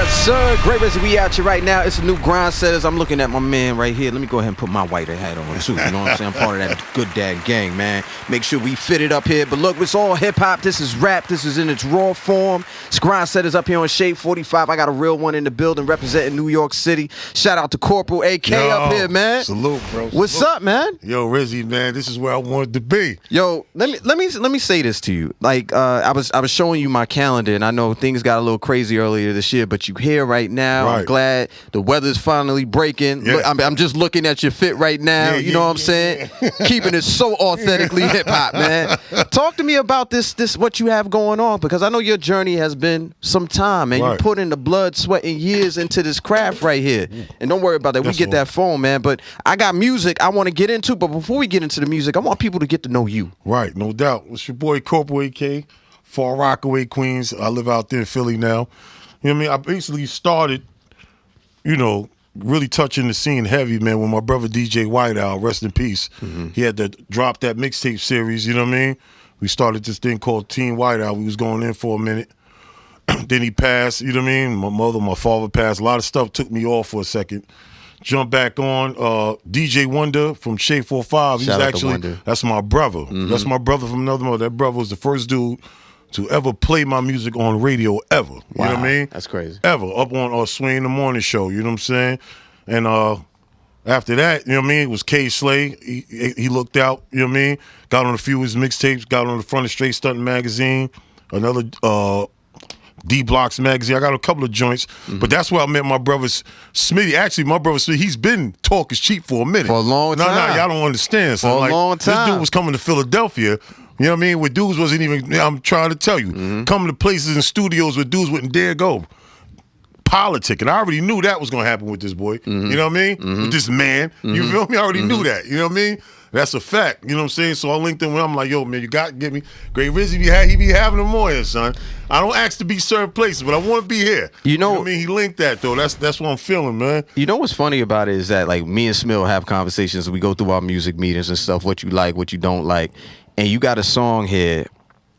Yes, sir. Gray Rizzy, we out here right now. It's a new grind setters. I'm looking at my man right here. Let me go ahead and put my white hat on too. You know what I'm saying? I'm part of that good dad gang, man. Make sure we fit it up here. But look, it's all hip hop. This is rap. This is in its raw form. It's grind setters up here on Shade 45. I got a real one in the building representing New York City. Shout out to Corporal AK up here, man. Salute, bro. What's up, man? Yo, Rizzy, man, this is where I wanted to be. Yo, let me say this to you. Like, I was showing you my calendar, and I know things got a little crazy earlier this year, but you here right now. Right. I'm glad the weather's finally breaking. Yeah. Look, I'm just looking at your fit right now. You know what I'm saying? Keeping it so authentically hip hop, man. Talk to me about this what you have going on, because I know your journey has been some time, man. Right. You put in the blood, sweat, and years into this craft right here. And don't worry about that. We get that phone, man. But I got music I want to get into. But before we get into the music, I want people to get to know you. Right, no doubt. It's your boy Corporal AK, Far Rockaway, Queens. I live out there in Philly now. You know what I mean? I basically started, really touching the scene heavy, man, when my brother DJ Whiteout, rest in peace, he had to drop that mixtape series, you know what I mean? We started this thing called Team Whiteout. We was going in for a minute. Then he passed, you know what I mean? My mother, my father passed. A lot of stuff took me off for a second. Jump back on. DJ Wonder from Shade 45. He's actually, that's my brother. That's my brother from another mother. That brother was the first dude to ever play my music on radio ever. You know what I mean? That's crazy. Ever. Up on Sway in the Morning Show, you know what I'm saying? And after that, you know what I mean, it was K Slay. He looked out, you know what I mean? Got on a few of his mixtapes, got on the front of Straight Stunting Magazine, another D-Blocks magazine. I got a couple of joints, but that's where I met my brother Smitty. Actually, my brother Smitty, he's been Talk Is Cheap for a minute. For a long time. No, y'all don't understand. So for a long time. This dude was coming to Philadelphia, you know what I mean, where dudes wasn't even, I'm trying to tell you, coming to places and studios where dudes wouldn't dare go. Politic, and I already knew that was gonna happen with this boy. You know what I mean? With this man. You feel me? I already knew that. You know what I mean? That's a fact. You know what I'm saying? So I linked in with him. I'm like, yo, man, you got to get me. Gray Rizzy, he be having them more here, son. I don't ask to be served places, but I want to be here. You know what I mean? He linked that, though. That's what I'm feeling, man. You know what's funny about it is that, like, me and Smil have conversations. We go through our music meetings and stuff, what you like, what you don't like. And you got a song here.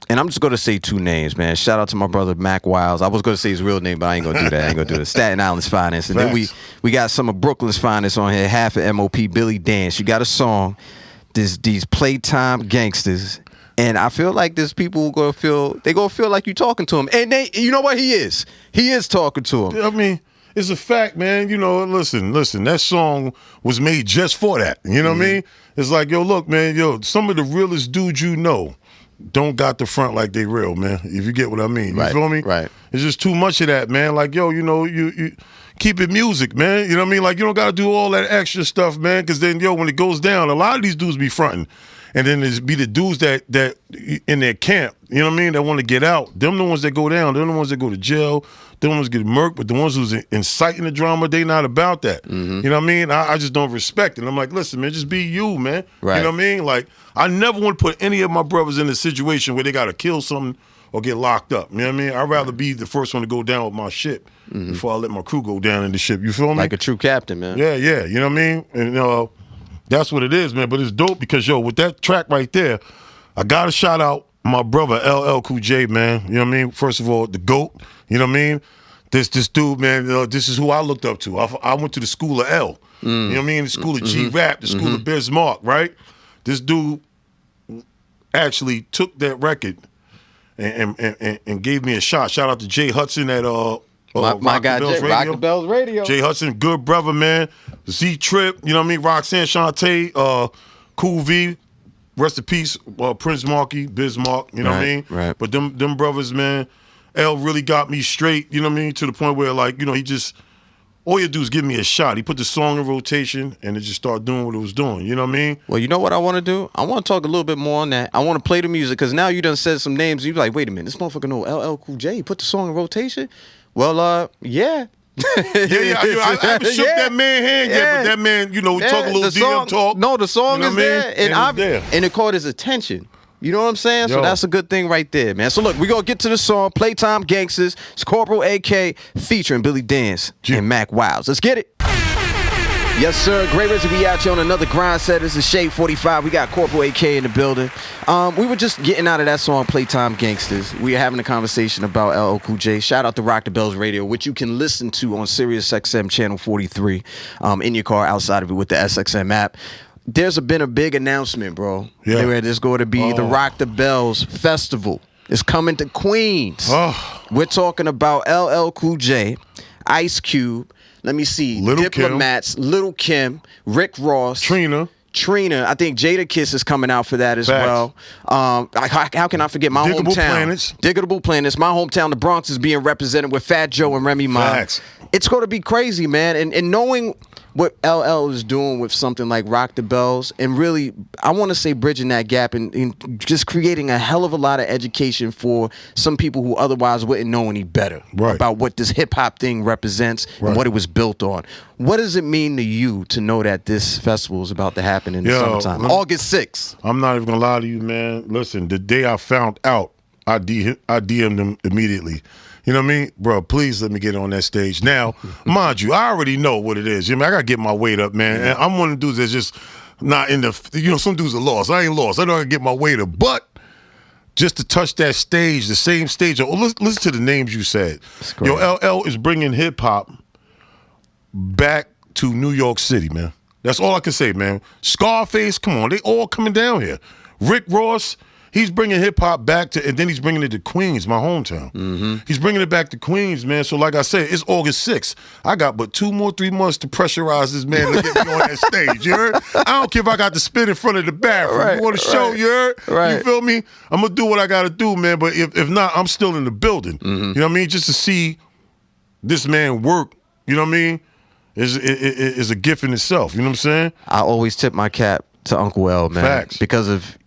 And I'm just going to say two names, man. Shout out to my brother, Mac Wiles. I was going to say his real name, but I ain't going to do that. I ain't going to do that. Staten Island's finest. And then we got some of Brooklyn's finest on here, half of MOP, Billy Dance. You got a song, these Playtime Gangsters. And I feel like there's people who they going to feel like you talking to him. And you know what? He is talking to him. I mean, it's a fact, man. You know, listen, that song was made just for that. You know what I mean? It's like, yo, look, man, some of the realest dudes you know don't got the front like they real, man. If you get what I mean. You feel me? Right. It's just too much of that, man. Like, yo, you keep it music, man. You know what I mean? Like, you don't got to do all that extra stuff, man, because then, when it goes down, a lot of these dudes be fronting. And then there's be the dudes that in their camp, you know what I mean, that want to get out. Them the ones that go down. Them the ones that go to jail. Them the ones get murked. But the ones who's inciting the drama, they not about that. You know what I mean? I just don't respect it. I'm like, listen, man, just be you, man. Right. You know what I mean? Like, I never want to put any of my brothers in a situation where they got to kill something or get locked up. You know what I mean? I'd rather be the first one to go down with my ship before I let my crew go down in the ship. You feel me? Like a true captain, man. Yeah. You know what I mean? And that's what it is, man. But it's dope because, with that track right there, I got to shout out my brother, LL Cool J, man. You know what I mean? First of all, the GOAT. You know what I mean? This dude, man, this is who I looked up to. I went to the school of L. You know what I mean? The school of G-Rap, the school of Bismarck, right? This dude actually took that record and gave me a shot. Shout out to Jay Hudson at my guy, Rock the Bells Radio. Jay Hudson, good brother, man. Z-Trip, you know what I mean? Roxanne Shante, Cool V, rest in peace, Prince Marky, Bismarck, you know what I mean? Right. But them brothers, man, L really got me straight, you know what I mean? To the point where, like, he just, all you do is give me a shot. He put the song in rotation and it just started doing what it was doing, you know what I mean? Well, you know what I want to do? I want to talk a little bit more on that. I want to play the music because now you done said some names. You're like, wait a minute, this motherfucker know LL Cool J. He put the song in rotation? Well, yeah. I haven't shook that man hand yet, but that man, we talk a little DM talk. No, the song is there, and it caught his attention. You know what I'm saying? So that's a good thing right there, man. So look, we're going to get to the song, Playtime Gangsters. It's Corporal AK featuring Billy Dance and Mac Wiles. Let's get it. Yes, sir. Gray Rizzy, we out here on another grind set. This is Shade 45. We got Corporal AK in the building. We were just getting out of that song, Playtime Gangsters. We were having a conversation about LL Cool J. Shout out to Rock the Bells Radio, which you can listen to on SiriusXM channel 43 in your car, outside of it with the SXM app. There's been a big announcement, bro. Yeah. There's going to be the Rock the Bells Festival. It's coming to Queens. We're talking about LL Cool J, Ice Cube, let me see, Diplomats, Little Kim, Rick Ross, Trina. I think Jadakiss is coming out for that as well. How can I forget my hometown? Diggable Planets. My hometown, the Bronx, is being represented with Fat Joe and Remy Ma. It's going to be crazy, man. And knowing what LL is doing with something like Rock the Bells, and really, I want to say bridging that gap and just creating a hell of a lot of education for some people who otherwise wouldn't know any better about what this hip-hop thing represents and what it was built on. What does it mean to you to know that this festival is about to happen in the summertime? August 6th. I'm not even going to lie to you, man. Listen, the day I found out, I DM'd them immediately. You know what I mean? Bro, please let me get on that stage. Now, mind you, I already know what it is. You know, I got to get my weight up, man. And I'm one of the dudes that's just not in the, you know, some dudes are lost. I ain't lost. I know I can get my weight up. But just to touch that stage, the same stage, listen to the names you said. Yo, LL is bringing hip-hop back to New York City, man. That's all I can say, man. Scarface, come on. They all coming down here. Rick Ross, he's bringing hip-hop back to, and then he's bringing it to Queens, my hometown. He's bringing it back to Queens, man. So like I said, it's August 6th. I got but 2 more, 3 months to pressurize this man to get me on that stage, you heard? I don't care if I got to spin in front of the bathroom. You want to show, you heard? You feel me? I'm going to do what I got to do, man. But if not, I'm still in the building. You know what I mean? Just to see this man work, you know what I mean, is a gift in itself. You know what I'm saying? I always tip my cap to Uncle L, man. Facts. Because of,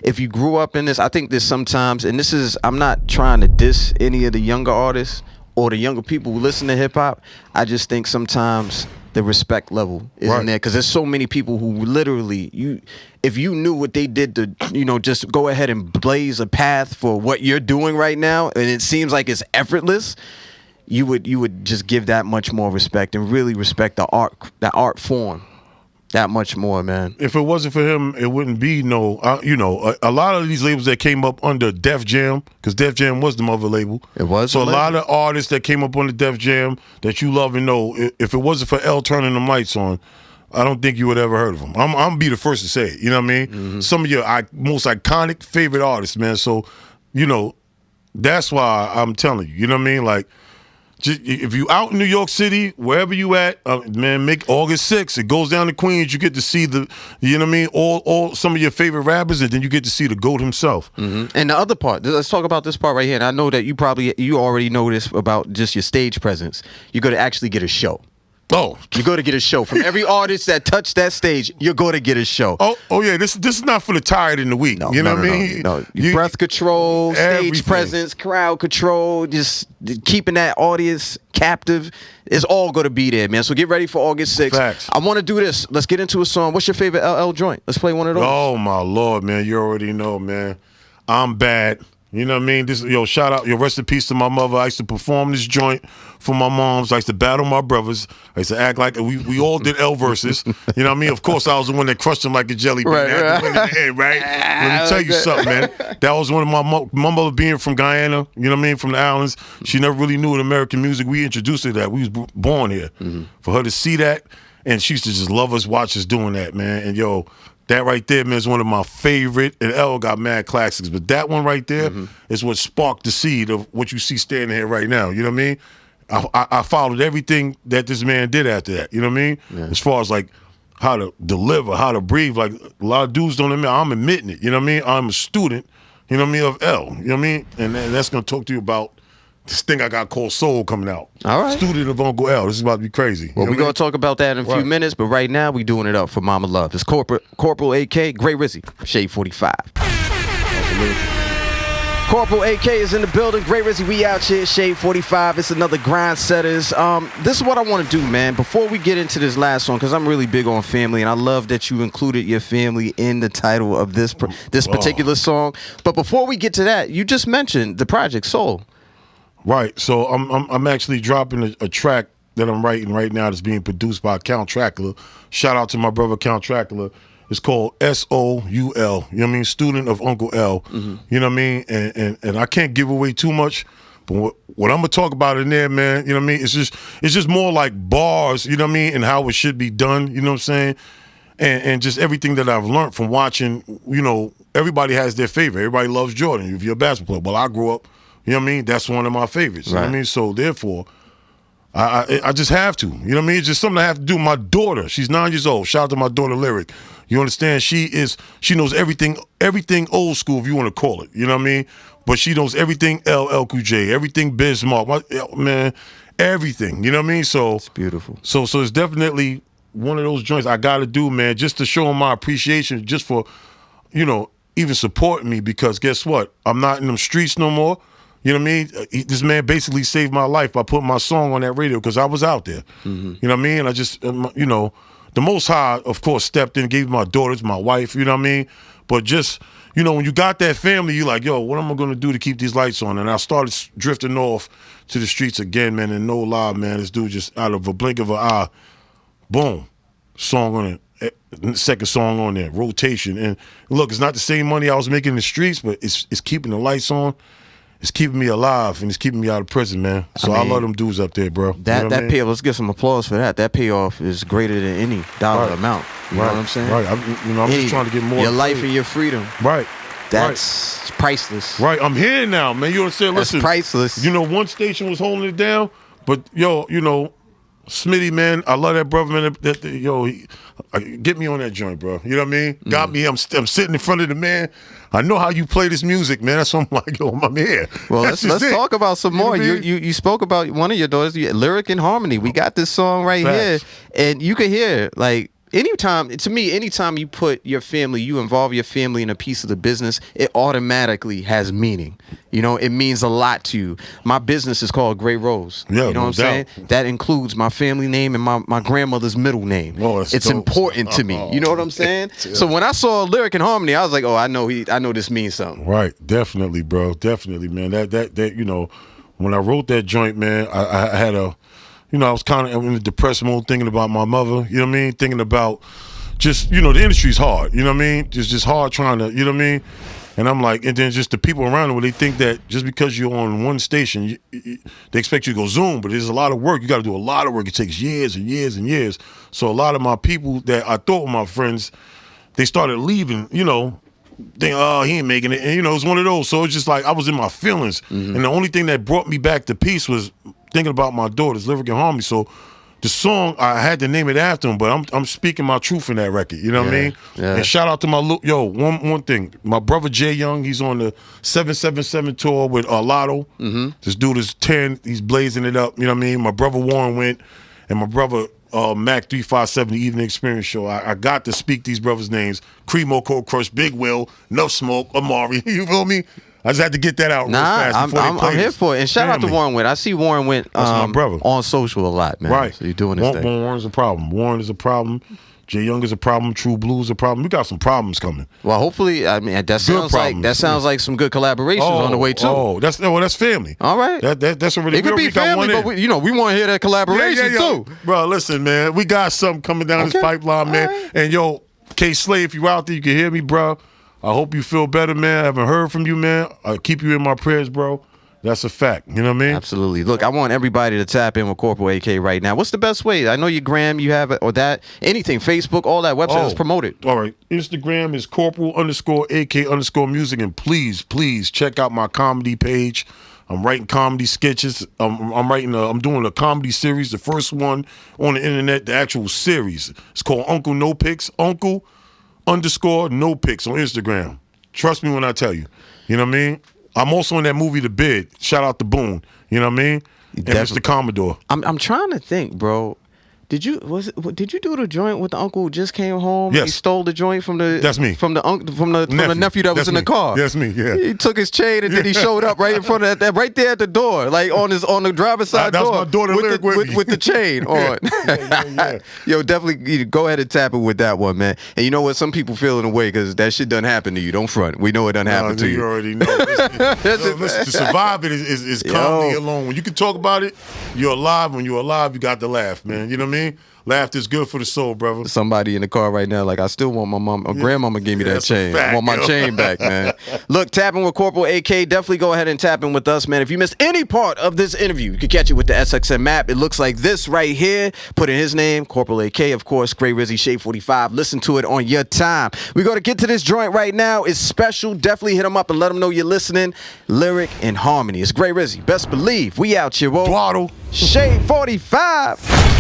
if you grew up in this, I think there's sometimes, and this is, I'm not trying to diss any of the younger artists or the younger people who listen to hip hop. I just think sometimes the respect level isn't there, because there's so many people who literally, if you knew what they did to, you know, just go ahead and blaze a path for what you're doing right now, and it seems like it's effortless, you would just give that much more respect and really respect the art form that much more, man. If it wasn't for him, it wouldn't be no, you know, a lot of these labels that came up under Def Jam, because Def Jam was the mother label. It was. So a lot of artists that came up under Def Jam that you love and know, if it wasn't for L turning them lights on, I don't think you would ever heard of him. I'm gonna be the first to say it. You know what I mean? Some of your most iconic favorite artists, man. So, you know, that's why I'm telling you. You know what I mean? Like, just, if you out in New York City, wherever you at, man, make August 6th. It goes down to Queens. You get to see the, you know what I mean, all some of your favorite rappers, and then you get to see the GOAT himself. And the other part, let's talk about this part right here. And I know that you already know this about just your stage presence. You're going to actually get a show. You're going to get a show. From every artist that touched that stage, you're going to get a show. Yeah, this is not for the tired in the week. You know what I mean? No. Breath control, stage presence, crowd control, just keeping that audience captive. It's all going to be there, man. So get ready for August 6th. Facts. I want to do this. Let's get into a song. What's your favorite LL joint? Let's play one of those. Oh, my Lord, man. You already know, man. I'm Bad. You know what I mean? This, shout out, rest in peace to my mother. I used to perform this joint for my moms. I used to battle my brothers. I used to act like we all did L verses. You know what I mean? Of course, I was the one that crushed him like a jelly bean. I had to win in the end, right? Let me tell you something, man. That was one of my mother being from Guyana. You know what I mean? From the islands. She never really knew American music. We introduced her to that. We was born here. For her to see that, and she used to just love us, watch us doing that, man. And that right there, man, is one of my favorite. And L got mad classics, but that one right there is what sparked the seed of what you see standing here right now. You know what I mean? I followed everything that this man did after that. You know what I mean? As far as like how to deliver, how to breathe. Like a lot of dudes don't admit. I'm admitting it. You know what I mean? I'm a student. You know what I mean? Of L. You know what I mean? And that's gonna talk to you about this thing I got called Soul coming out. All right. Student of Uncle L. This is about to be crazy. Well, we're going to talk about that in a few minutes, but right now we doing it up for Mama Love. It's Corporal AK, Gray Rizzy, Shade 45. Corporal AK is in the building. Gray Rizzy, we out here, Shade 45. It's another Grind Setters. This is what I want to do, man. Before we get into this last song, because I'm really big on family, and I love that you included your family in the title of this particular song. But before we get to that, you just mentioned the project Soul. Right, so I'm actually dropping a track that I'm writing right now that's being produced by Count Trackler. Shout out to my brother Count Trackler. It's called SOUL. You know what I mean? Student of Uncle L. You know what I mean? And I can't give away too much, but what I'm gonna talk about in there, man, you know what I mean? It's just more like bars, you know what I mean, and how it should be done, you know what I'm saying? And just everything that I've learned from watching, you know, everybody has their favorite. Everybody loves Jordan if you're a basketball player. Well, I grew up, you know what I mean? That's one of my favorites. You know what I mean? So therefore, I just have to. You know what I mean? It's just something I have to do. My daughter, she's 9 years old. Shout out to my daughter Lyric. You understand? She knows everything old school, if you want to call it. You know what I mean? But she knows everything LL Cool J, everything Biz Mark, man, everything. You know what I mean? So it's beautiful. So it's definitely one of those joints I got to do, man, just to show them my appreciation, just for, you know, even supporting me, because guess what? I'm not in them streets no more. You know what I mean? This man basically saved my life by putting my song on that radio because I was out there. You know what I mean? I just, you know, the Most High, of course, stepped in, gave my daughters, my wife, you know what I mean? But just, you know, when you got that family, you're like, yo, what am I going to do to keep these lights on? And I started drifting off to the streets again, man, and no lie, man, this dude just out of a blink of an eye, boom, song on it. Second song on there, rotation. And look, it's not the same money I was making in the streets, but it's keeping the lights on. It's keeping me alive, and it's keeping me out of prison, man. So I love them dudes up there, bro. That payoff, let's give some applause for that. That payoff is greater than any dollar amount. You know what I'm saying? Right. I'm just trying to get more. Your life and your freedom. Right. That's priceless. Right. I'm here now, man. You understand? That's Listen, priceless. You know, one station was holding it down, but yo, you know, Smitty, man, I love that brother, man. Get me on that joint, bro. You know what I mean? Got me. I'm sitting in front of the man. I know how you play this music, man. That's why I'm like, yo, I'm here. Well, let's talk about some more. You spoke about one of your daughters, Lyric and Harmony. We got this song right here, and you can hear like. Anytime you put your family, you involve your family in a piece of the business, it automatically has meaning. You know, it means a lot to you. My business is called Gray Rose. Yeah, you know what I'm saying? That includes my family name and my grandmother's middle name. Oh, it's dope. Important to me. You know what I'm saying? Yeah. So when I saw Lyric and Harmony, I was like, oh, I know this means something. Right. Definitely, bro. Definitely, man. That you know, when I wrote that joint, man, I had a, you know, I was kind of in a depressed mode, thinking about my mother, you know what I mean? Thinking about just, you know, the industry's hard, you know what I mean? It's just hard trying to, you know what I mean? And I'm like, and then just the people around them, they think that just because you're on one station, they expect you to go Zoom, but there's a lot of work. You got to do a lot of work. It takes years and years and years. So a lot of my people that I thought were my friends, they started leaving, you know, think, oh, he ain't making it. And, you know, it's one of those. So it's just like I was in my feelings. And the only thing that brought me back to peace was thinking about my daughters, Lyric and Harmony. So the song, I had to name it after him, but I'm speaking my truth in that record. You know what I mean? Yeah. And shout out to one thing. My brother Jay Young, he's on the 777 tour with Lotto. This dude is 10. He's blazing it up. You know what I mean? My brother Warren went, and my brother Mac 357, the Evening Experience Show. I got to speak these brothers' names: Cremo, Cold Crush, Big Will, Nuff Smoke, Amari. You feel me? I just had to get that out real fast. I'm here for it. And shout out to Warren Witt. I see Warren Witt my brother. On social a lot, man. Right. So you're doing this thing. Warren's a problem. Warren is a problem. Jay Young is a problem. True Blue is a problem. We got some problems coming. Well, hopefully, I mean, that sounds like some good collaborations on the way too. Oh, that's family. All right. That's a really. It could be family, but we want to hear that collaboration too. Bro, listen, man, we got something coming down this pipeline, man. Right. And yo, K Slay, if you out there, you can hear me, bro. I hope you feel better, man. I haven't heard from you, man. I keep you in my prayers, bro. That's a fact. You know what I mean? Absolutely. Look, I want everybody to tap in with Corporal AK right now. What's the best way? I know your gram, you have it, or that, anything, Facebook, all that website. Let's promote it. All right. Instagram is Corporal_AK_music. And please check out my comedy page. I'm writing comedy sketches. I'm doing a comedy series. The first one on the internet, the actual series. It's called Uncle No Pics. Uncle_No Pics on Instagram. Trust me when I tell you. You know what I mean? I'm also in that movie The Bid. Shout out to Boone. You know what I mean? And Mr. Commodore. I'm trying to think, bro. Did you do the joint with the uncle who just came home? Yes. He stole the joint from the. That's me. From the nephew that was in the car. That's me. Yeah. He took his chain and then he showed up right in front of that, right there at the door, like on the driver's side That's door. my daughter lyric with me. With the chain on. Yeah. Yo, definitely go ahead and tap it with that one, man. And you know what? Some people feel in a way because that shit done happen to you. Don't front. We know it done happen to you. You already know. Listen, to survive it is calmly alone. When you can talk about it, you're alive. When you're alive, you got to laugh, man. You know what I mean? Laughter's good for the soul, brother. Somebody in the car right now, like, I still want my mom or grandmama gave me that chain. I want my chain back, man. Look, tapping with Corporal AK. Definitely go ahead and tap in with us, man. If you missed any part of this interview, you can catch it with the SXM map. It looks like this right here. Put in his name, Corporal AK, of course, Gray Rizzy, Shade 45. Listen to it on your time. We're going to get to this joint right now. It's special. Definitely hit him up and let him know you're listening. Lyric and harmony. It's Gray Rizzy. Best believe we out here, whoa. Twaddle. Shade 45.